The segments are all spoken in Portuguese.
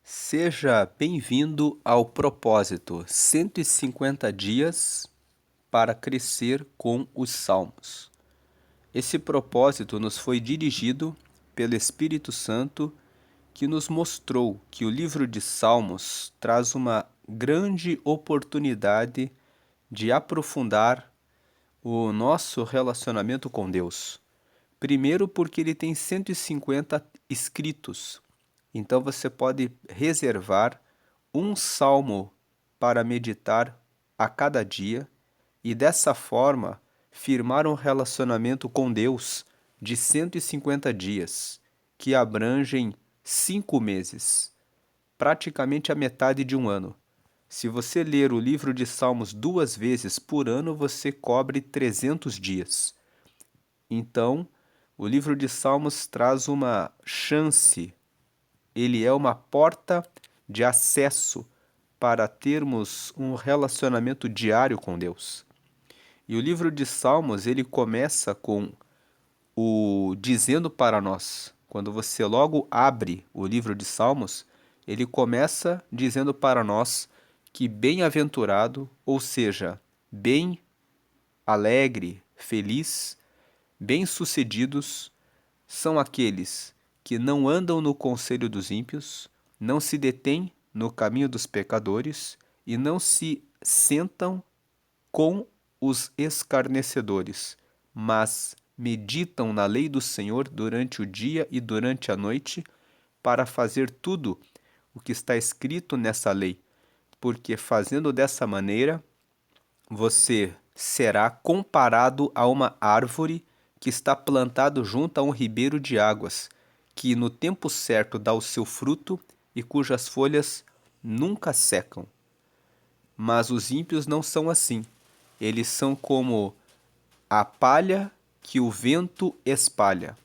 Seja bem-vindo ao propósito 150 dias para crescer com os Salmos. Esse propósito nos foi dirigido pelo Espírito Santo, que nos mostrou que o livro de Salmos traz uma grande oportunidade de aprofundar o nosso relacionamento com Deus. Primeiro, porque ele tem 150 escritos. Então você pode reservar um salmo para meditar a cada dia e dessa forma firmar um relacionamento com Deus de 150 dias, que abrangem 5 meses, praticamente a metade de um ano. Se você ler o livro de Salmos 2 vezes por ano, você cobre 300 dias. Então, o livro de Salmos traz uma chance, ele é uma porta de acesso para termos um relacionamento diário com Deus. E o livro de Salmos, ele começa com o dizendo para nós. Quando você logo abre o livro de Salmos, ele começa dizendo para nós que bem-aventurado, ou seja, bem alegre, feliz, bem-sucedidos são aqueles que não andam no conselho dos ímpios, não se detêm no caminho dos pecadores e não se sentam com os escarnecedores, mas meditam na lei do Senhor durante o dia e durante a noite, para fazer tudo o que está escrito nessa lei, porque fazendo dessa maneira, você será comparado a uma árvore que está plantado junto a um ribeiro de águas, que no tempo certo dá o seu fruto e cujas folhas nunca secam. Mas os ímpios não são assim. Eles são como a palha que o vento espalha.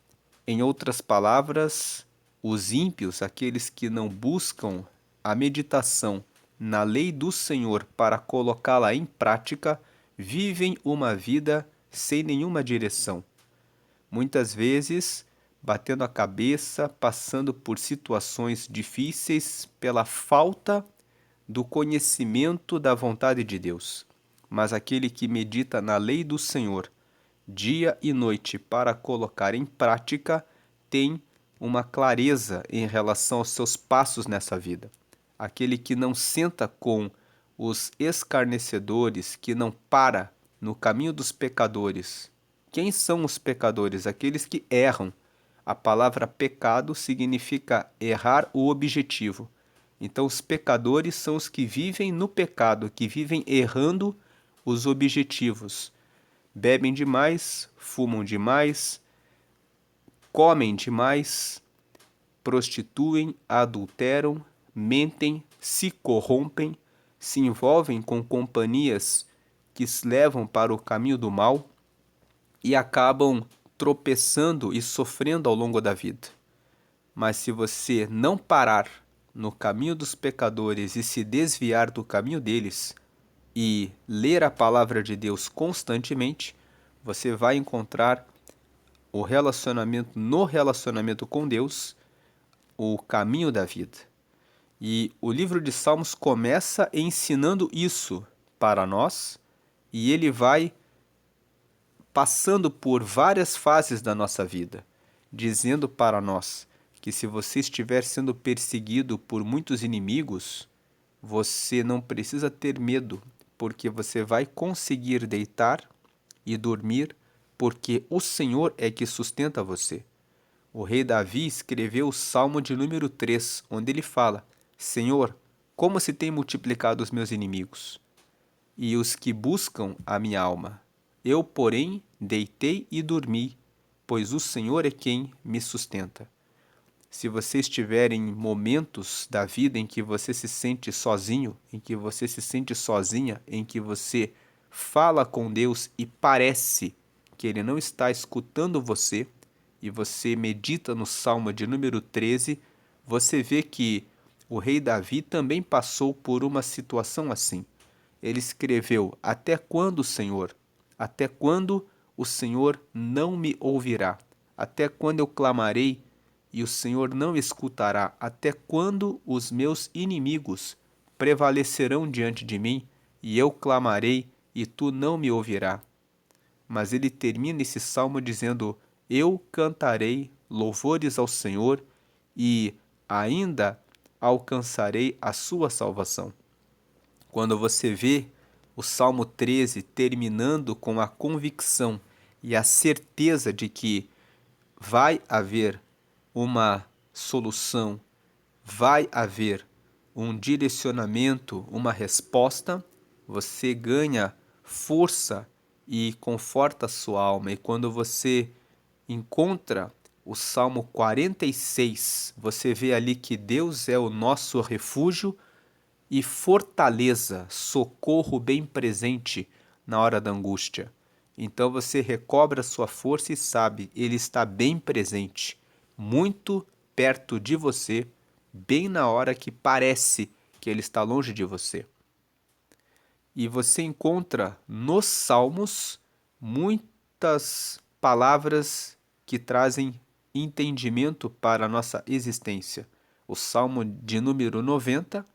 Em outras palavras, os ímpios, aqueles que não buscam a meditação na lei do Senhor para colocá-la em prática, vivem uma vida sem nenhuma direção. Muitas vezes, batendo a cabeça, passando por situações difíceis pela falta do conhecimento da vontade de Deus. Mas aquele que medita na lei do Senhor, dia e noite, para colocar em prática, tem uma clareza em relação aos seus passos nessa vida. Aquele que não senta com os escarnecedores, que não para no caminho dos pecadores. Quem são os pecadores? Aqueles que erram. A palavra pecado significa errar o objetivo. Então, os pecadores são os que vivem no pecado, que vivem errando os objetivos. Bebem demais, fumam demais, comem demais, prostituem, adulteram, mentem, se corrompem, se envolvem com companhias que os levam para o caminho do mal e acabam tropeçando e sofrendo ao longo da vida. Mas se você não parar no caminho dos pecadores e se desviar do caminho deles e ler a palavra de Deus constantemente, você vai encontrar no relacionamento com Deus, o caminho da vida. E o livro de Salmos começa ensinando isso para nós, e ele vai passando por várias fases da nossa vida, dizendo para nós que se você estiver sendo perseguido por muitos inimigos, você não precisa ter medo, porque você vai conseguir deitar e dormir, porque o Senhor é que sustenta você. O rei Davi escreveu o Salmo de número 3, onde ele fala: Senhor, como se tem multiplicado os meus inimigos e os que buscam a minha alma. Eu, porém, deitei e dormi, pois o Senhor é quem me sustenta. Se você estiver em momentos da vida em que você se sente sozinho, em que você se sente sozinha, em que você fala com Deus e parece que Ele não está escutando você, e você medita no Salmo de número 13, você vê que o rei Davi também passou por uma situação assim. Ele escreveu: Até quando, Senhor? Até quando o Senhor não me ouvirá? Até quando eu clamarei e o Senhor não escutará. Até quando os meus inimigos prevalecerão diante de mim, e eu clamarei, e tu não me ouvirás? Mas ele termina esse salmo dizendo: eu cantarei louvores ao Senhor e ainda alcançarei a sua salvação. Quando você vê o Salmo 13 terminando com a convicção e a certeza de que vai haver uma solução, vai haver um direcionamento, uma resposta, você ganha força e conforta a sua alma. E quando você encontra o Salmo 46, você vê ali que Deus é o nosso refúgio e fortaleza, socorro bem presente na hora da angústia. Então você recobra sua força e sabe, ele está bem presente, muito perto de você, bem na hora que parece que ele está longe de você. E você encontra nos Salmos muitas palavras que trazem entendimento para a nossa existência. O Salmo de número 90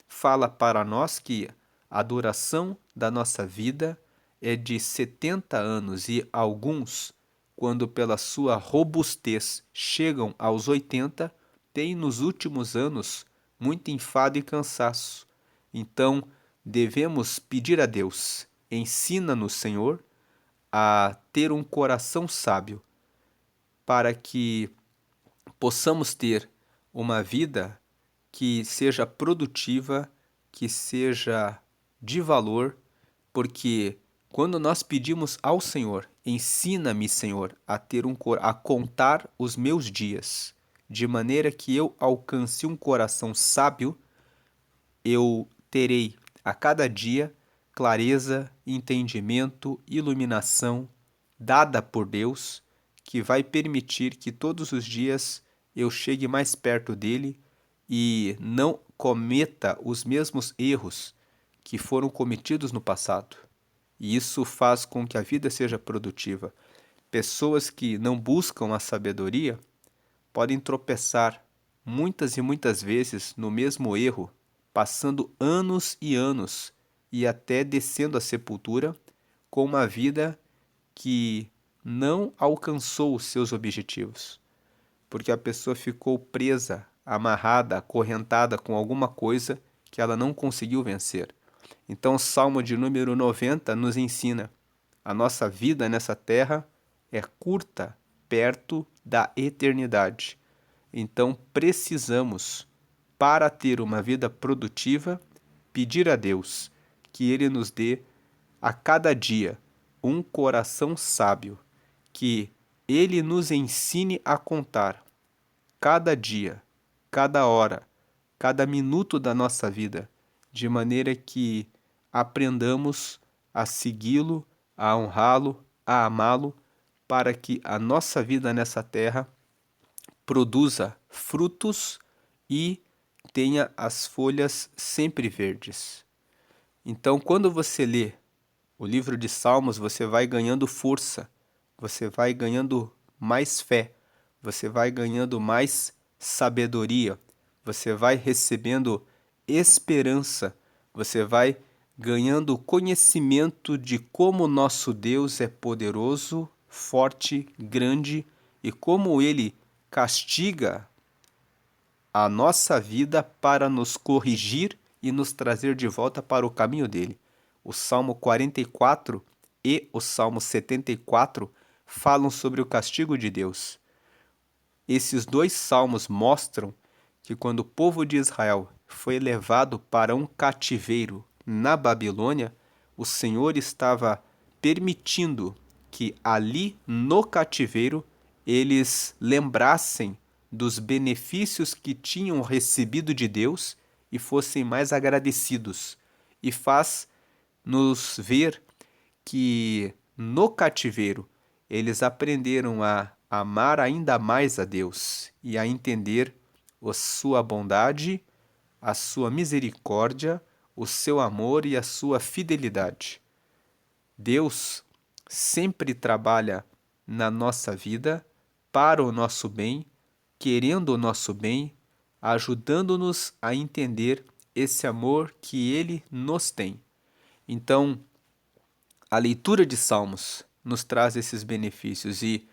fala para nós que a duração da nossa vida é de 70 anos e alguns, quando pela sua robustez chegam aos 80, têm nos últimos anos muito enfado e cansaço. Então, devemos pedir a Deus: ensina-nos, Senhor, a ter um coração sábio, para que possamos ter uma vida que seja produtiva, que seja de valor, porque quando nós pedimos ao Senhor, ensina-me, Senhor, a contar os meus dias, de maneira que eu alcance um coração sábio, eu terei a cada dia clareza, entendimento, iluminação dada por Deus, que vai permitir que todos os dias eu chegue mais perto dele e não cometa os mesmos erros que foram cometidos no passado. E isso faz com que a vida seja produtiva. Pessoas que não buscam a sabedoria podem tropeçar muitas e muitas vezes no mesmo erro, passando anos e anos e até descendo à sepultura com uma vida que não alcançou os seus objetivos, porque a pessoa ficou presa, amarrada, acorrentada com alguma coisa que ela não conseguiu vencer. Então, o Salmo de número 90 nos ensina: a nossa vida nessa terra é curta perto da eternidade. Então, precisamos, para ter uma vida produtiva, pedir a Deus que Ele nos dê a cada dia um coração sábio, que Ele nos ensine a contar cada dia, cada hora, cada minuto da nossa vida, de maneira que aprendamos a segui-lo, a honrá-lo, a amá-lo, para que a nossa vida nessa terra produza frutos e tenha as folhas sempre verdes. Então, quando você lê o livro de Salmos, você vai ganhando força, você vai ganhando mais fé, você vai ganhando mais sabedoria, você vai recebendo esperança, você vai ganhando conhecimento de como nosso Deus é poderoso, forte, grande e como ele castiga a nossa vida para nos corrigir e nos trazer de volta para o caminho dele. O Salmo 44 e o Salmo 74 falam sobre o castigo de Deus. Esses dois salmos mostram que quando o povo de Israel foi levado para um cativeiro na Babilônia, o Senhor estava permitindo que ali no cativeiro eles lembrassem dos benefícios que tinham recebido de Deus e fossem mais agradecidos. E faz nos ver que no cativeiro eles aprenderam a amar ainda mais a Deus e a entender a sua bondade, a sua misericórdia, o seu amor e a sua fidelidade. Deus sempre trabalha na nossa vida para o nosso bem, querendo o nosso bem, ajudando-nos a entender esse amor que Ele nos tem. Então, a leitura de Salmos nos traz esses benefícios e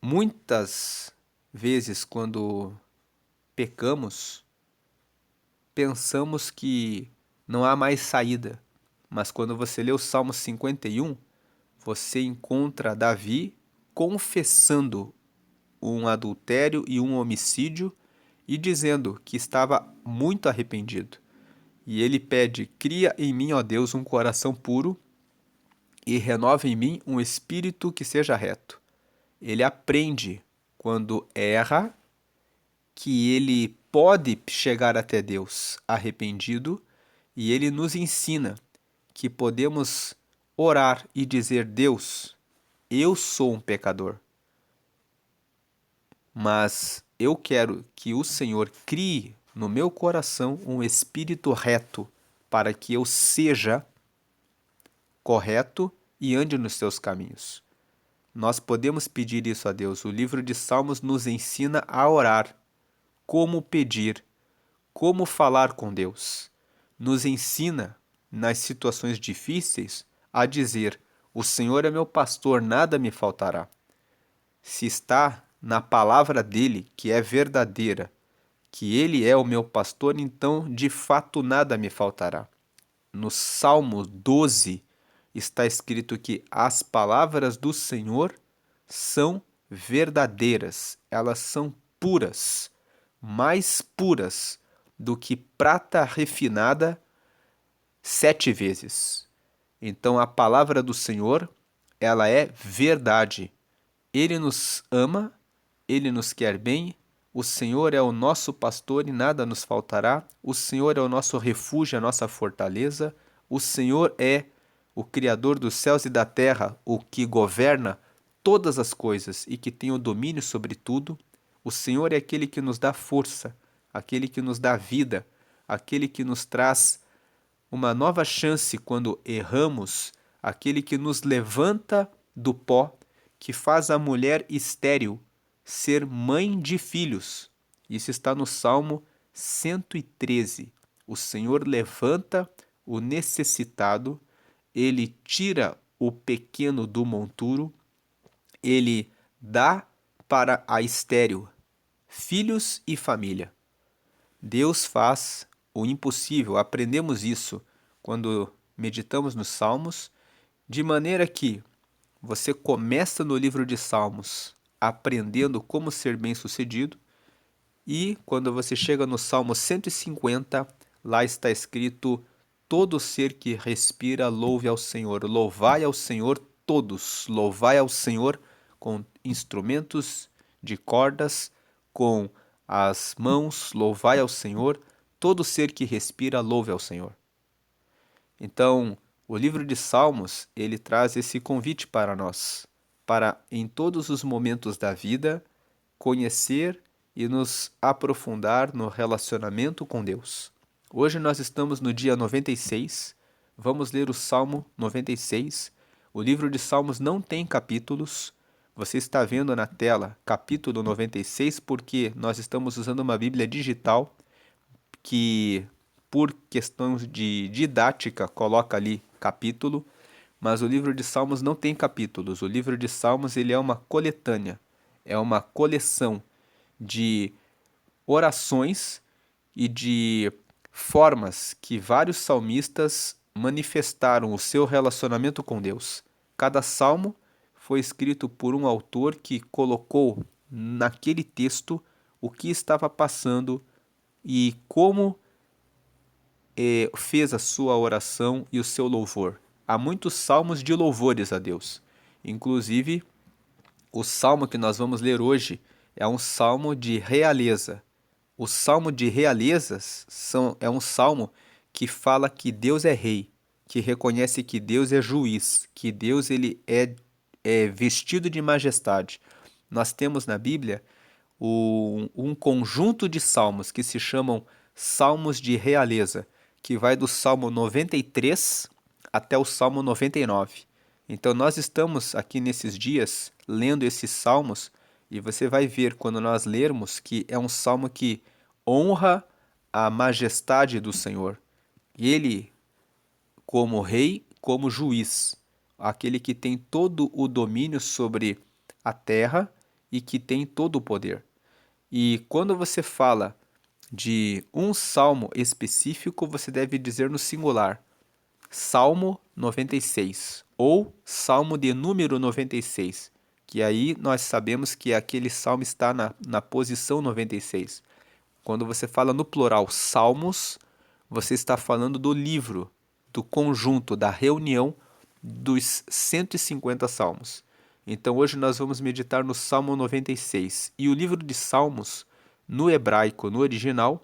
muitas vezes, quando pecamos, pensamos que não há mais saída. Mas quando você lê o Salmo 51, você encontra Davi confessando um adultério e um homicídio e dizendo que estava muito arrependido. E ele pede: cria em mim, ó Deus, um coração puro e renova em mim um espírito que seja reto. Ele aprende, quando erra, que ele pode chegar até Deus arrependido, e ele nos ensina que podemos orar e dizer: Deus, eu sou um pecador, mas eu quero que o Senhor crie no meu coração um espírito reto, para que eu seja correto e ande nos seus caminhos. Nós podemos pedir isso a Deus. O livro de Salmos nos ensina a orar, como pedir, como falar com Deus. Nos ensina, nas situações difíceis, a dizer: o Senhor é meu pastor, nada me faltará. Se está na palavra dele, que é verdadeira, que ele é o meu pastor, então de fato nada me faltará. No Salmo 12 está escrito que as palavras do Senhor são verdadeiras, elas são puras, mais puras do que prata refinada 7 vezes. Então a palavra do Senhor, ela é verdade. Ele nos ama, Ele nos quer bem, o Senhor é o nosso pastor e nada nos faltará, o Senhor é o nosso refúgio, a nossa fortaleza, o Senhor é o Criador dos céus e da terra, o que governa todas as coisas e que tem o domínio sobre tudo. O Senhor é aquele que nos dá força, aquele que nos dá vida, aquele que nos traz uma nova chance quando erramos, aquele que nos levanta do pó, que faz a mulher estéril ser mãe de filhos. Isso está no Salmo 113. O Senhor levanta o necessitado, ele tira o pequeno do monturo, ele dá para a estéril filhos e família. Deus faz o impossível, aprendemos isso quando meditamos nos Salmos, de maneira que você começa no livro de Salmos aprendendo como ser bem-sucedido, e quando você chega no Salmo 150, lá está escrito: todo ser que respira louve ao Senhor, louvai ao Senhor todos, louvai ao Senhor com instrumentos de cordas, com as mãos, louvai ao Senhor, todo ser que respira louve ao Senhor. Então, o livro de Salmos, ele traz esse convite para nós, para em todos os momentos da vida conhecer e nos aprofundar no relacionamento com Deus. Hoje nós estamos no dia 96, vamos ler o Salmo 96. O livro de Salmos não tem capítulos, você está vendo na tela capítulo 96 porque nós estamos usando uma Bíblia digital que, por questões de didática, coloca ali capítulo, mas o livro de Salmos não tem capítulos. O livro de Salmos ele é uma coletânea, é uma coleção de orações e de formas que vários salmistas manifestaram o seu relacionamento com Deus. Cada salmo foi escrito por um autor que colocou naquele texto o que estava passando e como fez a sua oração e o seu louvor. Há muitos salmos de louvores a Deus. Inclusive, o salmo que nós vamos ler hoje é um salmo de realeza. O salmo de realezas é um salmo que fala que Deus é rei, que reconhece que Deus é juiz, que Deus ele é vestido de majestade. Nós temos na Bíblia um conjunto de salmos que se chamam salmos de realeza, que vai do Salmo 93 até o Salmo 99. Então nós estamos aqui nesses dias lendo esses salmos E você vai ver quando nós lermos que é um salmo que honra a majestade do Senhor. Ele, como rei, como juiz, aquele que tem todo o domínio sobre a terra e que tem todo o poder. E quando você fala de um salmo específico, você deve dizer no singular, Salmo 96 ou Salmo de número 96, que aí nós sabemos que aquele salmo está na posição 96. Quando você fala no plural salmos, você está falando do livro, do conjunto, da reunião dos 150 salmos. Então hoje nós vamos meditar no Salmo 96. E o livro de Salmos, no hebraico, no original,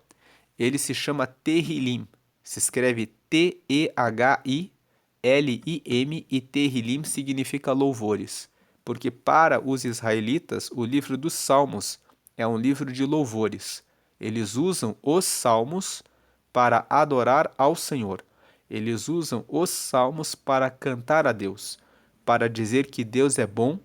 ele se chama Tehillim. Se escreve T-E-H-I-L-I-M e Tehillim significa louvores. Porque para os israelitas, o livro dos Salmos é um livro de louvores. Eles usam os salmos para adorar ao Senhor. Eles usam os salmos para cantar a Deus, para dizer que Deus é bom,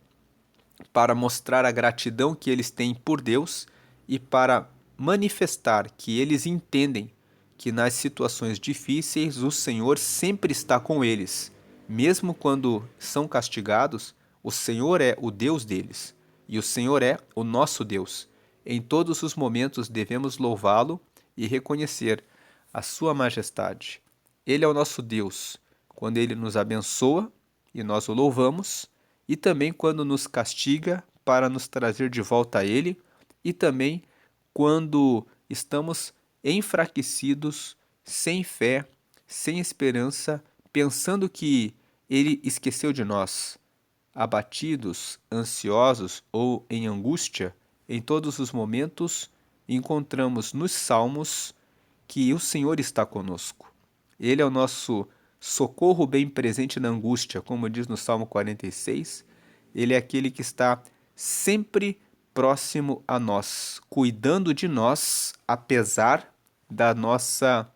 para mostrar a gratidão que eles têm por Deus e para manifestar que eles entendem que nas situações difíceis o Senhor sempre está com eles. Mesmo quando são castigados, o Senhor é o Deus deles e o Senhor é o nosso Deus. Em todos os momentos devemos louvá-lo e reconhecer a sua majestade. Ele é o nosso Deus quando ele nos abençoa e nós o louvamos, e também quando nos castiga para nos trazer de volta a ele, e também quando estamos enfraquecidos, sem fé, sem esperança, pensando que ele esqueceu de nós, abatidos, ansiosos ou em angústia. Em todos os momentos encontramos nos salmos que o Senhor está conosco. Ele é o nosso socorro bem presente na angústia, como diz no Salmo 46. Ele é aquele que está sempre próximo a nós, cuidando de nós, apesar da nossa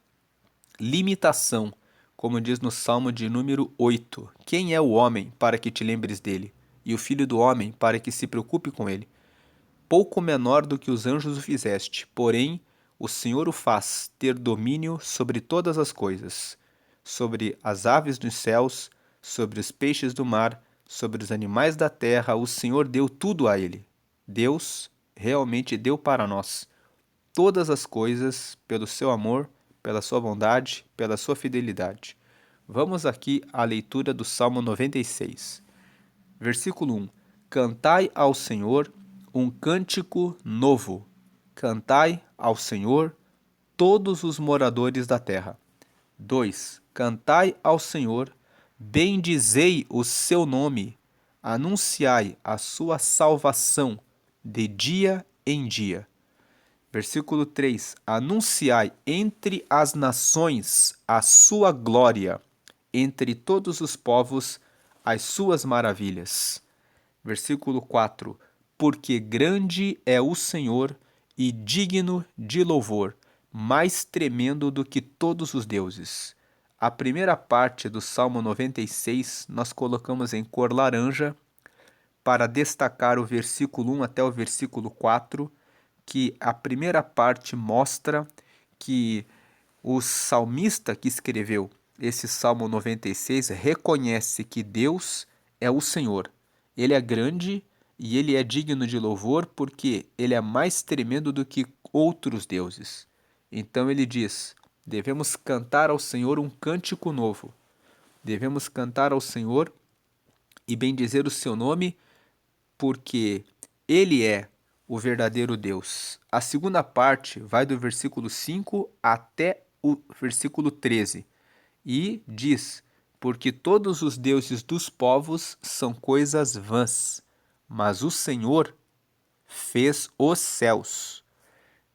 limitação, como diz no Salmo de número 8. Quem é o homem para que te lembres dele? E o filho do homem para que se preocupe com ele? Pouco menor do que os anjos o fizeste, porém o Senhor o faz ter domínio sobre todas as coisas, sobre as aves dos céus, sobre os peixes do mar, sobre os animais da terra, o Senhor deu tudo a ele. Deus realmente deu para nós todas as coisas pelo seu amor, pela sua bondade, pela sua fidelidade. Vamos aqui à leitura do Salmo 96. Versículo 1. Cantai ao Senhor um cântico novo. Cantai ao Senhor todos os moradores da terra. 2. Cantai ao Senhor, bendizei o seu nome, anunciai a sua salvação de dia em dia. Versículo 3. Anunciai entre as nações a sua glória, entre todos os povos as suas maravilhas. Versículo 4. Porque grande é o Senhor e digno de louvor, mais tremendo do que todos os deuses. A primeira parte do Salmo 96 nós colocamos em cor laranja para destacar o versículo 1 até o versículo 4, que a primeira parte mostra que o salmista que escreveu esse Salmo 96 reconhece que Deus é o Senhor. Ele é grande e ele é digno de louvor porque ele é mais tremendo do que outros deuses. Então ele diz: devemos cantar ao Senhor um cântico novo. Devemos cantar ao Senhor e bendizer o seu nome, porque ele é o verdadeiro Deus. A segunda parte vai do versículo 5 até o versículo 13 e diz: porque todos os deuses dos povos são coisas vãs, mas o Senhor fez os céus.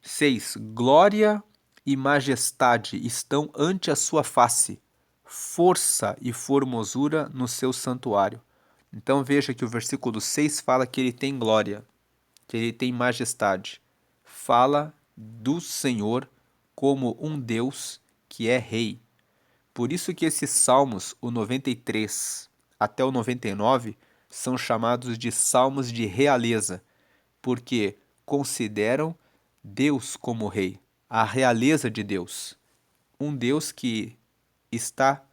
6. Glória e majestade estão ante a sua face, força e formosura no seu santuário. Então veja que o versículo 6 fala que ele tem glória, que ele tem majestade. Fala do Senhor como um Deus que é rei. Por isso que esses salmos, o 93 até o 99, são chamados de salmos de realeza, porque consideram Deus como rei, a realeza de Deus. Um Deus que está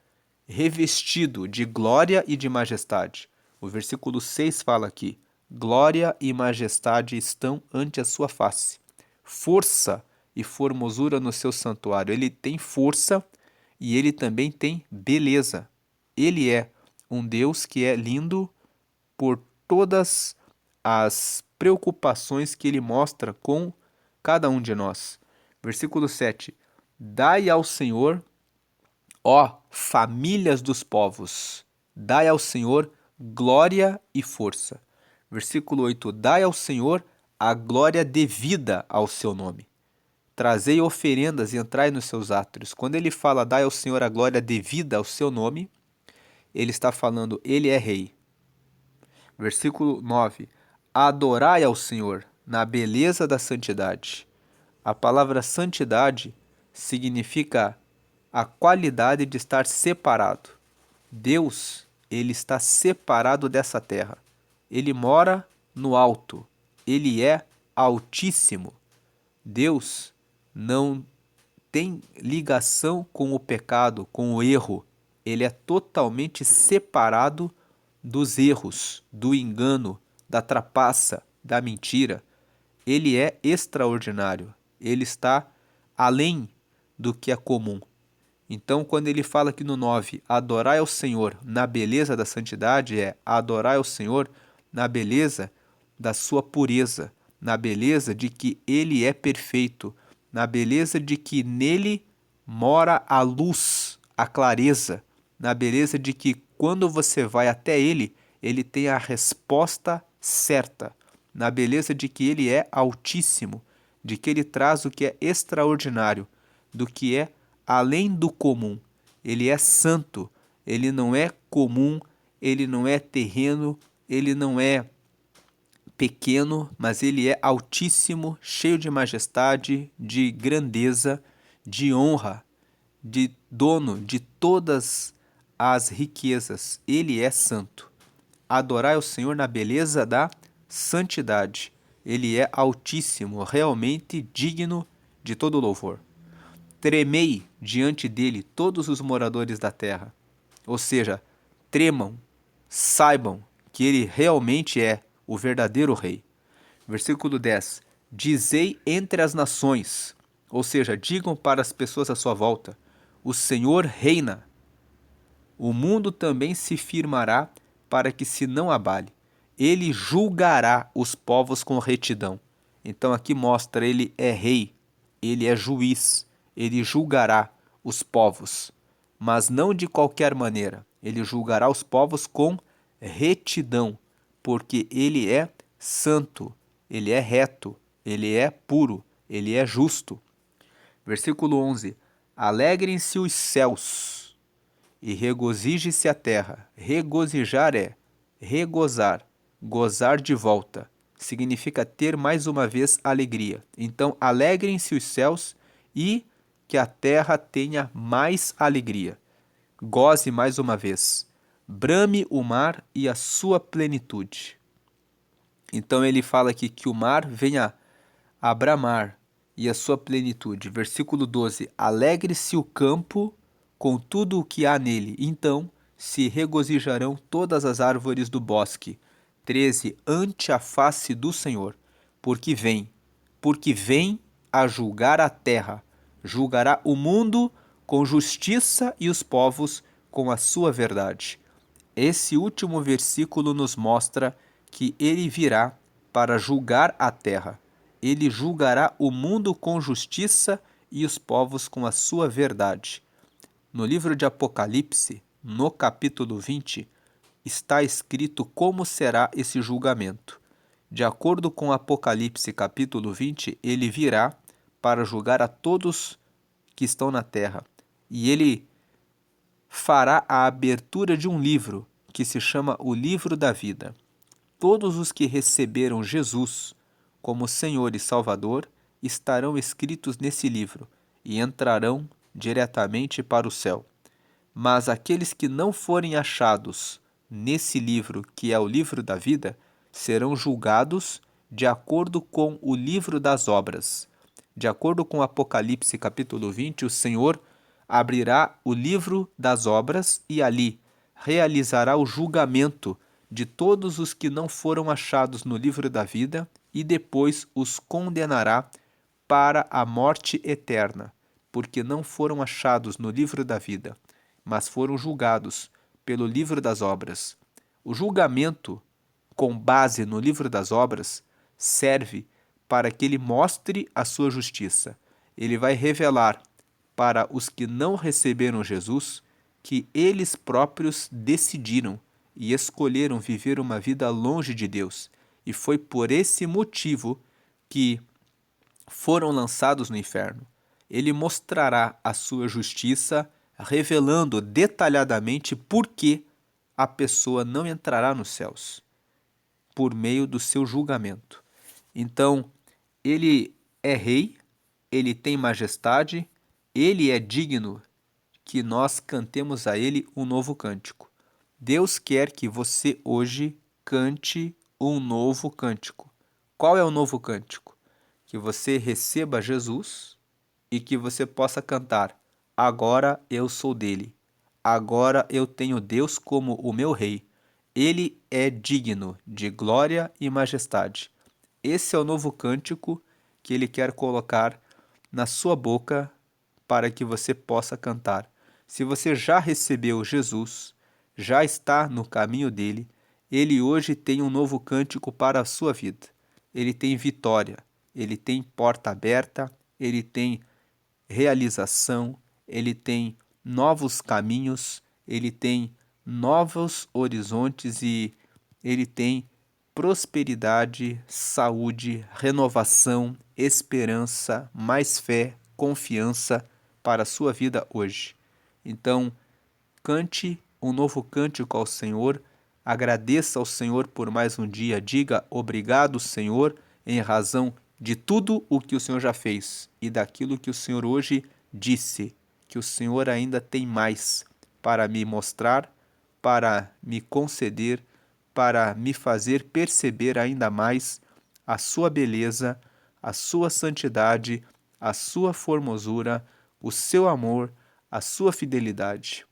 revestido de glória e de majestade. O versículo 6 fala aqui: glória e majestade estão ante a sua face. Força e formosura no seu santuário. Ele tem força e ele também tem beleza. Ele é um Deus que é lindo por todas as preocupações que ele mostra com cada um de nós. Versículo 7. Dai ao Senhor, ó famílias dos povos, dai ao Senhor glória e força. Versículo 8. Dai ao Senhor a glória devida ao seu nome. Trazei oferendas e entrai nos seus átrios. Quando ele fala dai ao Senhor a glória devida ao seu nome, ele está falando, ele é rei. Versículo 9. Adorai ao Senhor na beleza da santidade. A palavra santidade significa a qualidade de estar separado. Deus, ele está separado dessa terra. Ele mora no alto. Ele é altíssimo. Deus não tem ligação com o pecado, com o erro. Ele é totalmente separado dos erros, do engano, da trapaça, da mentira. Ele é extraordinário. Ele está além do que é comum. Então, quando ele fala aqui no 9, adorai ao Senhor na beleza da santidade, é adorai ao Senhor na beleza da sua pureza, na beleza de que ele é perfeito, na beleza de que nele mora a luz, a clareza, na beleza de que quando você vai até ele, ele tem a resposta certa, na beleza de que ele é altíssimo, de que ele traz o que é extraordinário, do que é além do comum. Ele é santo, ele não é comum, ele não é terreno, ele não é pequeno, mas ele é altíssimo, cheio de majestade, de grandeza, de honra, de dono de todas as riquezas. Ele é santo. Adorai o Senhor na beleza da santidade. Ele é altíssimo, realmente digno de todo louvor. Tremei diante dele todos os moradores da terra. Ou seja, tremam, saibam que ele realmente é o verdadeiro rei. Versículo 10. Dizei entre as nações, ou seja, digam para as pessoas à sua volta, o Senhor reina. O mundo também se firmará para que se não abale. Ele julgará os povos com retidão. Então aqui mostra, ele é rei, ele é juiz, ele julgará os povos, mas não de qualquer maneira. Ele julgará os povos com retidão, porque ele é santo, ele é reto, ele é puro, ele é justo. Versículo 11. Alegrem-se os céus e regozije-se a terra. Regozijar é regozar, gozar de volta. Significa ter mais uma vez alegria. Então, alegrem-se os céus e que a terra tenha mais alegria. Goze mais uma vez. Brame o mar e a sua plenitude. Então ele fala aqui que o mar venha a bramar e a sua plenitude. Versículo 12. Alegre-se o campo com tudo o que há nele. Então se regozijarão todas as árvores do bosque. 13. Ante a face do Senhor, porque vem a julgar a terra. Julgará o mundo com justiça e os povos com a sua verdade. Esse último versículo nos mostra que ele virá para julgar a terra. Ele julgará o mundo com justiça e os povos com a sua verdade. No livro de Apocalipse, no capítulo 20, está escrito como será esse julgamento. De acordo com Apocalipse capítulo 20, ele virá para julgar a todos que estão na terra. E ele fará a abertura de um livro que se chama o Livro da Vida. Todos os que receberam Jesus como Senhor e Salvador estarão escritos nesse livro e entrarão diretamente para o céu. Mas aqueles que não forem achados nesse livro, que é o livro da vida, serão julgados de acordo com o livro das obras. De acordo com Apocalipse capítulo 20, o Senhor abrirá o livro das obras e ali realizará o julgamento de todos os que não foram achados no livro da vida e depois os condenará para a morte eterna, porque não foram achados no livro da vida, mas foram julgados pelo livro das obras. O julgamento, com base no livro das obras, serve para que ele mostre a sua justiça. Ele vai revelar para os que não receberam Jesus que eles próprios decidiram e escolheram viver uma vida longe de Deus. E foi por esse motivo que foram lançados no inferno. Ele mostrará a sua justiça, revelando detalhadamente por que a pessoa não entrará nos céus, por meio do seu julgamento. Então, ele é rei, ele tem majestade, ele é digno que nós cantemos a ele um novo cântico. Deus quer que você hoje cante um novo cântico. Qual é o novo cântico? Que você receba Jesus e que você possa cantar: agora eu sou dele, agora eu tenho Deus como o meu rei. Ele é digno de glória e majestade. Esse é o novo cântico que ele quer colocar na sua boca para que você possa cantar. Se você já recebeu Jesus, já está no caminho dele, ele hoje tem um novo cântico para a sua vida. Ele tem vitória, ele tem porta aberta, ele tem realização, ele tem novos caminhos, ele tem novos horizontes e ele tem prosperidade, saúde, renovação, esperança, mais fé, confiança para a sua vida hoje. Então, cante um novo cântico ao Senhor, agradeça ao Senhor por mais um dia, diga obrigado, Senhor, em razão de tudo o que o Senhor já fez e daquilo que o Senhor hoje disse, que o Senhor ainda tem mais para me mostrar, para me conceder, para me fazer perceber ainda mais a sua beleza, a sua santidade, a sua formosura, o seu amor, a sua fidelidade.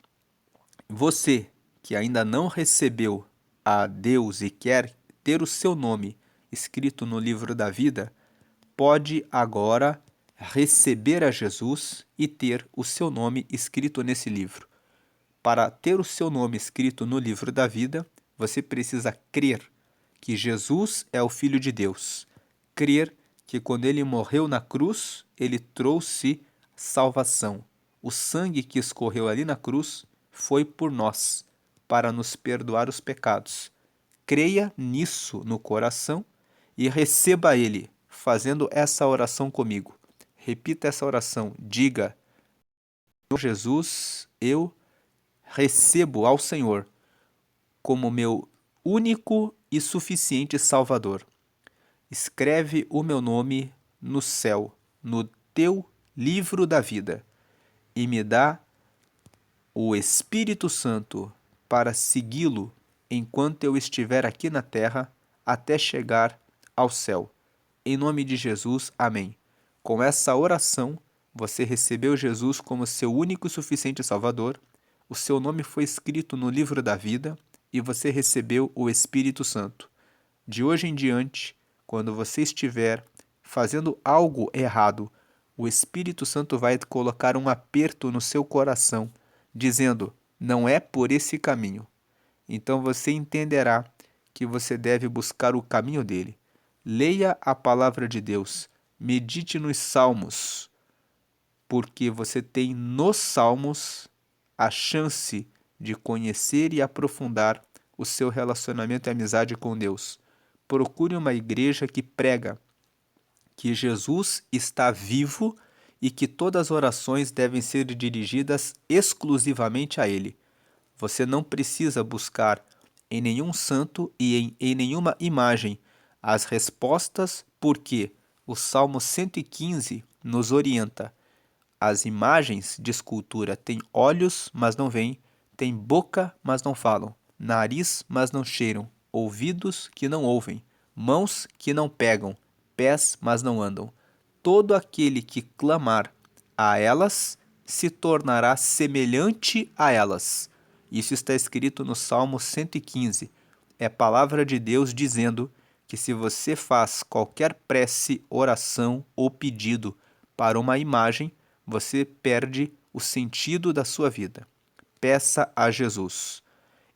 Você que ainda não recebeu a Deus e quer ter o seu nome escrito no livro da vida, pode agora receber a Jesus e ter o seu nome escrito nesse livro. Para ter o seu nome escrito no livro da vida, você precisa crer que Jesus é o Filho de Deus. Crer que quando ele morreu na cruz, ele trouxe salvação. O sangue que escorreu ali na cruz foi por nós, para nos perdoar os pecados. Creia nisso no coração e receba ele, fazendo essa oração comigo. Repita essa oração. Diga: Senhor Jesus, eu recebo ao Senhor como meu único e suficiente Salvador. Escreve o meu nome no céu, no teu livro da vida, e me dá o Espírito Santo para segui-lo enquanto eu estiver aqui na terra até chegar ao céu. Em nome de Jesus, amém. Com essa oração, você recebeu Jesus como seu único e suficiente Salvador, o seu nome foi escrito no livro da vida e você recebeu o Espírito Santo. De hoje em diante, quando você estiver fazendo algo errado, o Espírito Santo vai colocar um aperto no seu coração, dizendo: não é por esse caminho. Então você entenderá que você deve buscar o caminho dele. Leia a palavra de Deus, medite nos salmos, porque você tem nos salmos a chance de conhecer e aprofundar o seu relacionamento e amizade com Deus. Procure uma igreja que prega que Jesus está vivo e que todas as orações devem ser dirigidas exclusivamente a Ele. Você não precisa buscar em nenhum santo e em nenhuma imagem as respostas, porque o Salmo 115 nos orienta. As imagens de escultura têm olhos, mas não veem, têm boca, mas não falam, nariz, mas não cheiram, ouvidos que não ouvem, mãos que não pegam, pés, mas não andam. Todo aquele que clamar a elas se tornará semelhante a elas. Isso está escrito no Salmo 115. É palavra de Deus dizendo que se você faz qualquer prece, oração ou pedido para uma imagem, você perde o sentido da sua vida. Peça a Jesus.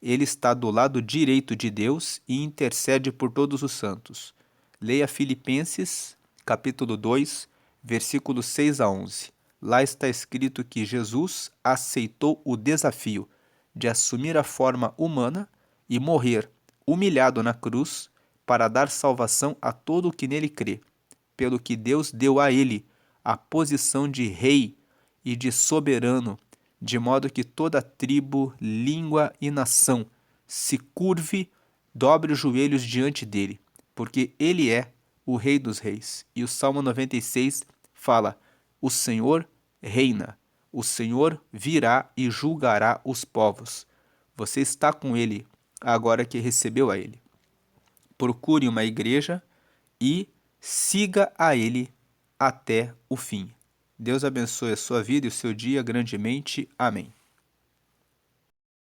Ele está do lado direito de Deus e intercede por todos os santos. Leia Filipenses, capítulo 2, versículos 6 a 11. Lá está escrito que Jesus aceitou o desafio de assumir a forma humana e morrer humilhado na cruz para dar salvação a todo o que nele crê, pelo que Deus deu a ele a posição de rei e de soberano, de modo que toda tribo, língua e nação se curve, dobre os joelhos diante dele, porque ele é o Rei dos Reis. E o Salmo 96 fala: O Senhor reina, o Senhor virá e julgará os povos. Você está com ele agora que recebeu a ele. Procure uma igreja e siga a ele até o fim. Deus abençoe a sua vida e o seu dia grandemente. Amém.